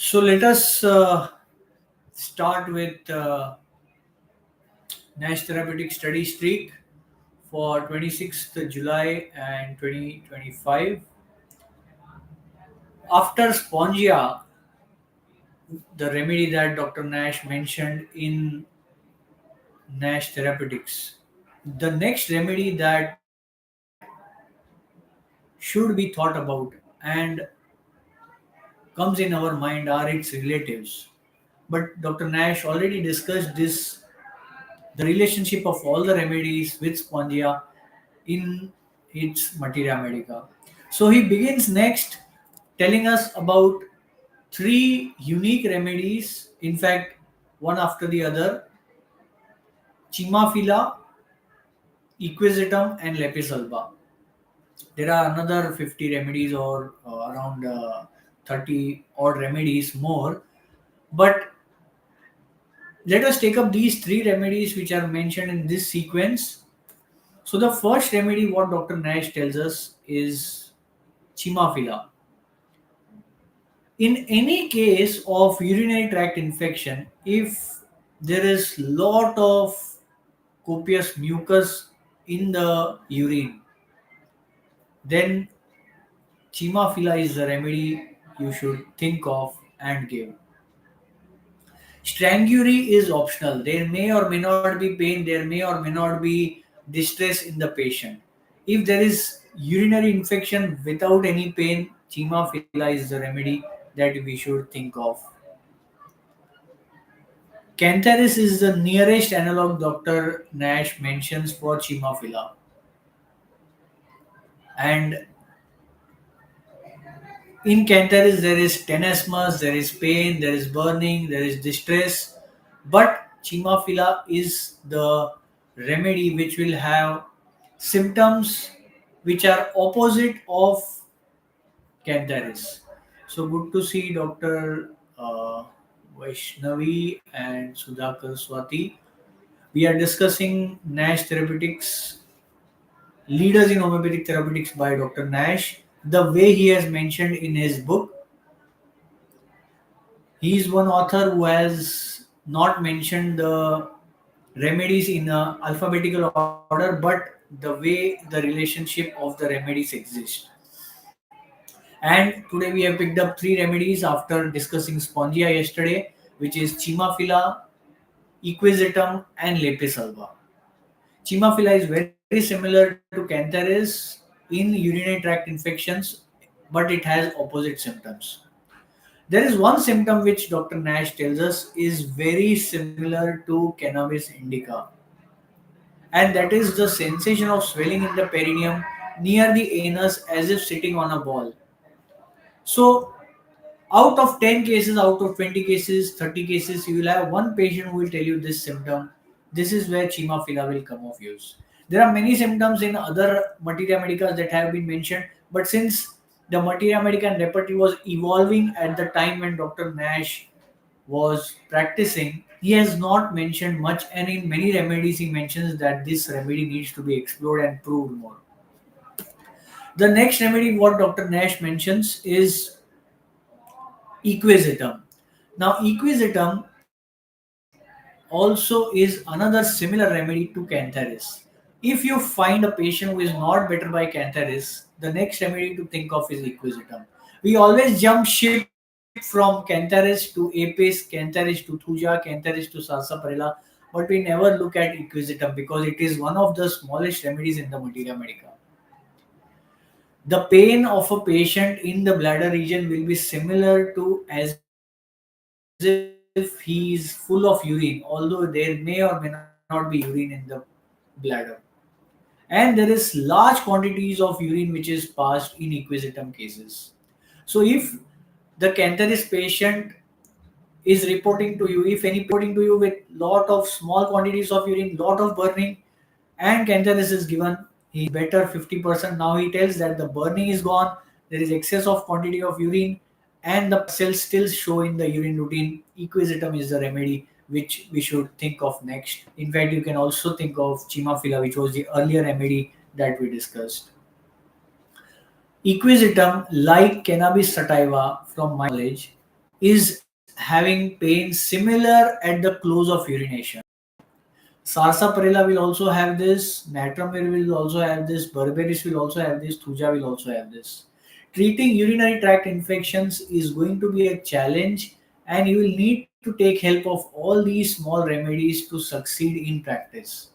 So let us start with Nash Therapeutic Study Streak for 26th July and 2025. After spongia, the remedy that Dr. Nash mentioned in Nash Therapeutics, the next remedy that should be thought about and comes in our mind are its relatives. But Dr. Nash already discussed this, the relationship of all the remedies with spongia in its materia medica. So he begins next telling us about three unique remedies, in fact, one after the other: Chimaphila, Equisetum, and Lapis Alba. There are another 50 remedies or around 30 odd remedies more, but let us take up these three remedies which are mentioned in this sequence. So, the first remedy, what Dr. Nash tells us, is Chimaphila. In any case of urinary tract infection, if there is lot of copious mucus in the urine, then Chimaphila is the remedy you should think of and give. Strangury is optional. There may or may not be pain, there may or may not be distress in the patient. If there is urinary infection without any pain, Chimaphila is the remedy that we should think of. Cantharis is the nearest analog Dr. Nash mentions for Chimaphila. And in Cantharis, there is tenesmus, there is pain, there is burning, there is distress. But Chimaphila is the remedy which will have symptoms which are opposite of Cantharis. So good to see Dr. Vaishnavi and Sudhakar Swati. We are discussing Nash Therapeutics, Leaders in Homeopathic Therapeutics by Dr. Nash. The way he has mentioned in his book, he is one author who has not mentioned the remedies in a alphabetical order, but the way the relationship of the remedies exist. And today we have picked up three remedies after discussing spongia yesterday, which is Chimaphila, Equisetum, and Lapis alba. Chimaphila is very similar to Cantharis in urinary tract infections, but it has opposite symptoms. There is one symptom which Dr. Nash tells us is very similar to cannabis indica, and that is the sensation of swelling in the perineum near the anus as if sitting on a ball. So, out of 10 cases, out of 20 cases, 30 cases, you will have one patient who will tell you this symptom. This is where Chimaphila will come of use. There are many symptoms in other materia medica that have been mentioned, but since the materia medica and repertoire was evolving at the time when Dr. Nash was practicing, he has not mentioned much, and in many remedies, he mentions that this remedy needs to be explored and proved more. The next remedy, what Dr. Nash mentions, is Equisetum. Now, Equisetum also is another similar remedy to Cantharis. If you find a patient who is not better by Cantharis, the next remedy to think of is Equisetum. We always jump ship from Cantharis to Apis, Cantharis to Thuja, Cantharis to Sarsaparilla, but we never look at Equisetum because it is one of the smallest remedies in the Materia Medica. The pain of a patient in the bladder region will be similar to as if he is full of urine, although there may or may not be urine in the bladder. And there is large quantities of urine which is passed in Equisetum cases. So if the Cantharis patient is reporting to you, if any patient is reporting to you with lot of small quantities of urine, lot of burning, and Cantharis is given, he is better 50%. Now he tells that the burning is gone, there is excess of quantity of urine, and the cells still show in the urine routine. Equisetum is the remedy which we should think of next. In fact, you can also think of Chimaphila, which was the earlier remedy that we discussed. Equisetum, like cannabis sativa, from my knowledge, is having pain similar at the close of urination. Sarsaparilla will also have this, Natramir will also have this, Berberis will also have this, Thuja will also have this. Treating urinary tract infections is going to be a challenge, and you will need to take help of all these small remedies to succeed in practice.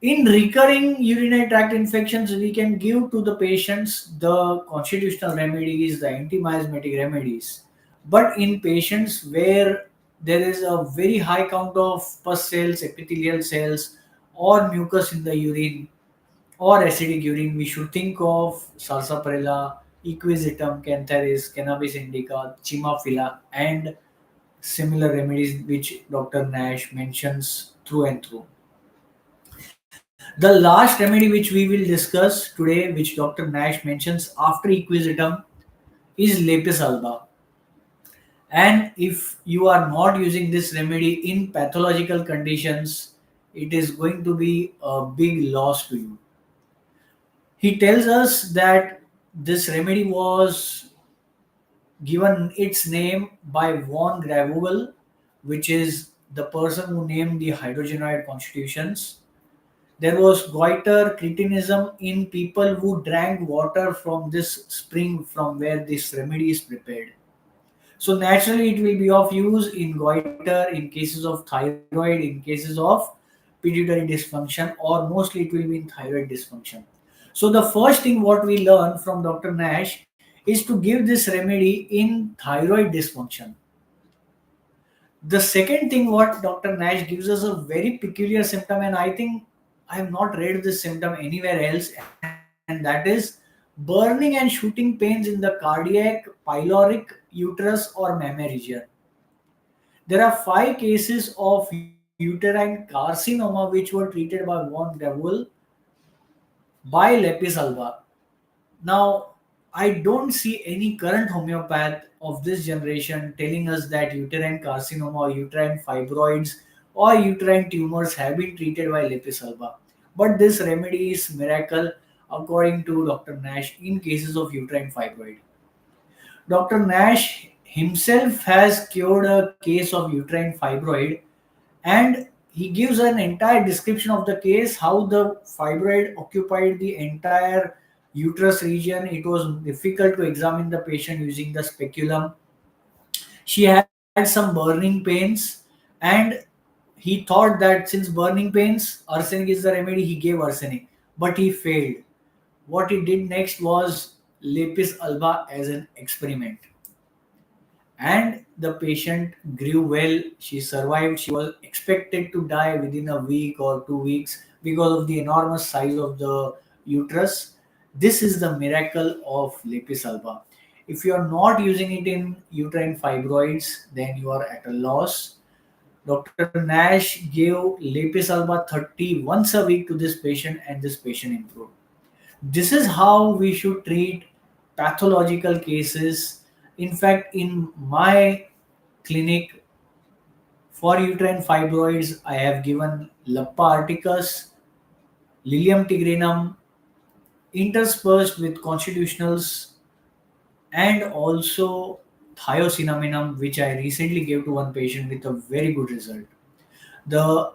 In recurring urinary tract infections, we can give to the patients the constitutional remedies, the antimiasmatic remedies. But in patients where there is a very high count of pus cells, epithelial cells, or mucus in the urine, or acidic urine, we should think of Sarsaparilla, Equisetum, Cantharis, Cannabis indica, Chimaphila, and similar remedies which Dr. Nash mentions through and through. The last remedy which we will discuss today, which Dr. Nash mentions after Equisetum, is Lapis alba. And if you are not using this remedy in pathological conditions, it is going to be a big loss to you. He tells us that this remedy was given its name by von Gravuel, which is the person who named the hydrogenoid constitutions. There was goiter, cretinism in people who drank water from this spring from where this remedy is prepared. So naturally, it will be of use in goiter, in cases of thyroid, in cases of pituitary dysfunction, or mostly it will be in thyroid dysfunction. So the first thing what we learn from Dr. Nash is to give this remedy in thyroid dysfunction. The second thing what Dr. Nash gives us a very peculiar symptom, and I think I have not read this symptom anywhere else, and that is burning and shooting pains in the cardiac, pyloric, uterus, or mammary region. There are 5 cases of uterine carcinoma which were treated by von Gravuel by Lapis alba. Now, I don't see any current homeopath of this generation telling us that uterine carcinoma or uterine fibroids or uterine tumors have been treated by Lepis alba. But this remedy is miracle according to Dr. Nash in cases of uterine fibroid. Dr. Nash himself has cured a case of uterine fibroid, and he gives an entire description of the case, how the fibroid occupied the entire uterus region. It was difficult to examine the patient using the speculum. She had some burning pains, and he thought that since burning pains, arsenic is the remedy. He gave arsenic, but he failed. What he did next was Lapis alba as an experiment, and the patient grew well. She survived. She was expected to die within a week or 2 weeks because of the enormous size of the uterus. This is the miracle of Lapis alba. If you are not using it in uterine fibroids, then you are at a loss. Dr. Nash gave Lapis alba 30 once a week to this patient, and this patient improved. This is how we should treat pathological cases. In fact, in my clinic for uterine fibroids, I have given Lappa articus, Lilium tigrinum, interspersed with constitutionals, and also Thiocinaminum, which I recently gave to one patient with a very good result. The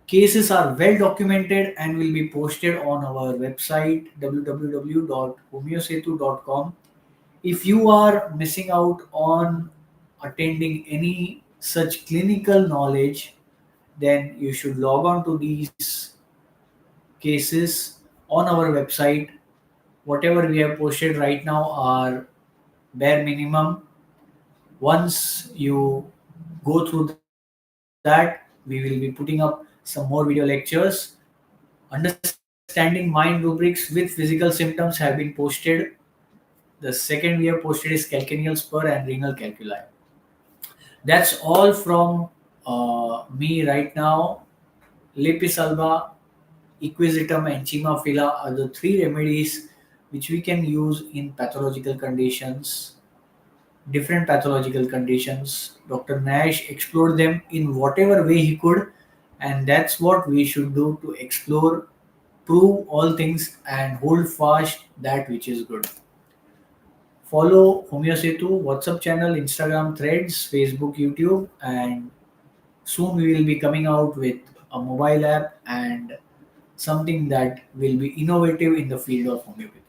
cases are well documented and will be posted on our website www.homeosetu.com. If you are missing out on attending any such clinical knowledge, then you should log on to these cases on our website. Whatever we have posted right now are bare minimum. Once you go through that, we will be putting up some more video lectures. Understanding mind rubrics with physical symptoms have been posted. The second we have posted is calcaneal spur and renal calculi. That's all from me right now. Lepis alba, Equisetum, and Chimaphila are the 3 remedies which we can use in pathological conditions, different pathological conditions. Dr. Nash explored them in whatever way he could, and that's what we should do to explore, prove all things, and hold fast that which is good. Follow Homeosetu WhatsApp channel, Instagram threads, Facebook, YouTube, and soon we will be coming out with a mobile app and something that will be innovative in the field of homeopathy.